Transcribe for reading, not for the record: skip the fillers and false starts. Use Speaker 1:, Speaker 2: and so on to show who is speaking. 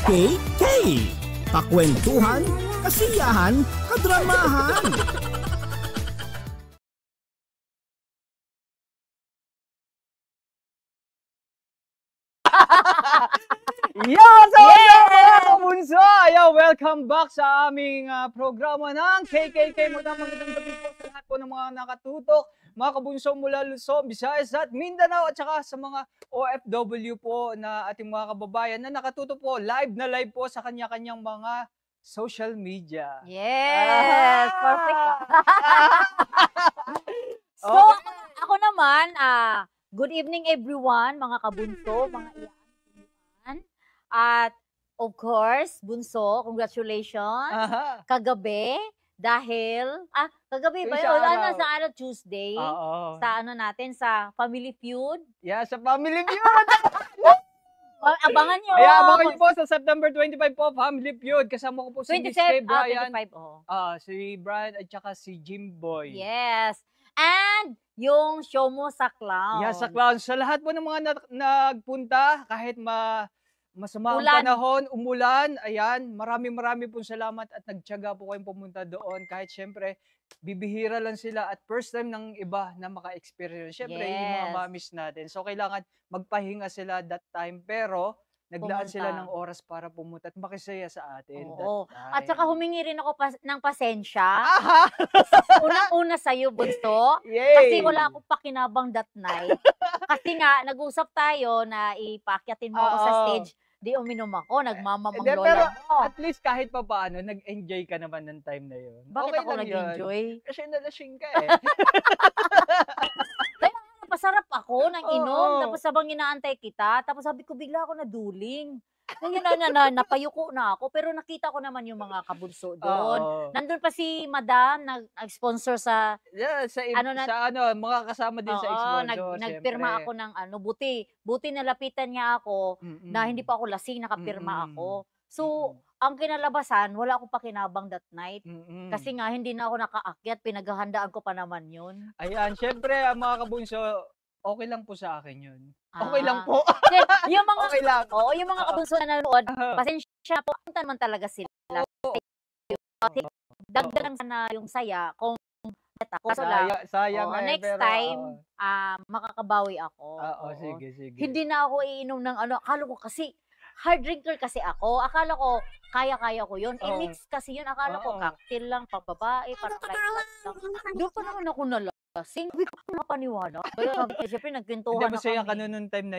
Speaker 1: KK. Kakwentuhan, kasiyahan, kadramahan.
Speaker 2: Yo! So, mga kabunso! Yo, welcome back sa aming programa ng KKK. Magandang gabi po sa lahat po ng mga nakatutok, mga kabunso mula Luzon, Visayas at Mindanao at saka sa mga OFW po na ating mga kababayan na nakatutok po live na live po sa kanya-kanyang mga social media.
Speaker 3: Yes! Perfect. So,
Speaker 2: Okay.
Speaker 3: ako naman, good evening everyone, mga kabunso, mga iyan. At, of course, bunso, congratulations.
Speaker 2: Aha.
Speaker 3: Kagabi, dahil, kagabi ba
Speaker 2: Isang
Speaker 3: yun?
Speaker 2: araw.
Speaker 3: Sa Tuesday,
Speaker 2: Oo.
Speaker 3: sa natin, sa Family Feud.
Speaker 2: Yeah, sa Family Feud!
Speaker 3: Abangan nyo!
Speaker 2: Kaya abangan niyo po sa September 25 po, Family Feud. Kasama ko po si Miss Kay
Speaker 3: 27,
Speaker 2: Brian.
Speaker 3: 25, oh.
Speaker 2: Si Brian at saka si Jimboy.
Speaker 3: Yes. And yung show mo sa Clown.
Speaker 2: Yeah, sa Clown. Sa lahat po ng mga nagpunta, kahit masama ang
Speaker 3: Ulan.
Speaker 2: panahon, umulan, ayan, marami pong salamat at nagtiyaga po kayong pumunta doon. Kahit syempre, bibihira lang sila at first time ng iba na maka-experience. Syempre, yung mga
Speaker 3: Yes.
Speaker 2: mamis natin. So, kailangan magpahinga sila that time. Pero, naglaan sila ng
Speaker 3: Pumunta.
Speaker 2: oras para pumunta at makisaya sa atin.
Speaker 3: Oo.
Speaker 2: that time.
Speaker 3: At saka humingi rin ako ng pasensya.
Speaker 2: Aha!
Speaker 3: Unang-una sa'yo, Bunso.
Speaker 2: Yay!
Speaker 3: Kasi wala akong pakinabang that night. Kasi nga, nag-usap tayo na ipakyatin mo ako sa
Speaker 2: Oo.
Speaker 3: stage. Di uminom ako, nagmamamang
Speaker 2: Hindi,
Speaker 3: lola
Speaker 2: pero
Speaker 3: mo.
Speaker 2: at least kahit pa paano, nag-enjoy ka naman ng time na yun.
Speaker 3: Bakit
Speaker 2: Okay
Speaker 3: ako
Speaker 2: lang yun.
Speaker 3: nag-enjoy?
Speaker 2: Kasi nalasing ka eh.
Speaker 3: Napasarap ako ng inom.
Speaker 2: Oo.
Speaker 3: Tapos sabang inaantay kita. Tapos sabi ko, bigla ako naduling. Ngayon napayuko na ako. Pero nakita ko naman yung mga kabunso doon.
Speaker 2: Oo.
Speaker 3: Nandun pa si Madam, nag-sponsor sa
Speaker 2: Yeah, mga kasama din sa
Speaker 3: Oo,
Speaker 2: sponsor,
Speaker 3: nagpirma
Speaker 2: syempre.
Speaker 3: ako ng buti nalapitan niya ako na hindi pa ako lasing, nakapirma
Speaker 2: Mm-mm.
Speaker 3: ako. So, ang kinalabasan, wala akong pakinabang that night.
Speaker 2: Mm-mm.
Speaker 3: Kasi nga, hindi na ako nakaakyat, pinaghahandaan ko pa naman yun.
Speaker 2: Ayan, syempre, ang mga kabunso, okay lang po sa akin yun. Okay lang po.
Speaker 3: Then, yung mga,
Speaker 2: Okay lang.
Speaker 3: oo, yung mga kabunso na nanonood,
Speaker 2: Aha.
Speaker 3: pasensya po, punta naman talaga sila. Dagdagan sana yung saya kung ako. So lang,
Speaker 2: Sayang eh,
Speaker 3: next
Speaker 2: pero,
Speaker 3: time, makakabawi ako.
Speaker 2: Oo,
Speaker 3: Oo.
Speaker 2: sige.
Speaker 3: Hindi na ako iinom ng akala ko kasi, hard drinker kasi ako. Akala ko, kaya-kaya ko yun.
Speaker 2: Oo.
Speaker 3: I-mix kasi yun. Akala ko,
Speaker 2: Oo.
Speaker 3: cocktail lang, pambabae, parang light lang. Doon pa naman ako nalasing. Hindi ko napaniwala. Pero siyempre,
Speaker 2: Hindi,
Speaker 3: nagkwentuhan na
Speaker 2: masaya ka
Speaker 3: kami.
Speaker 2: nun time na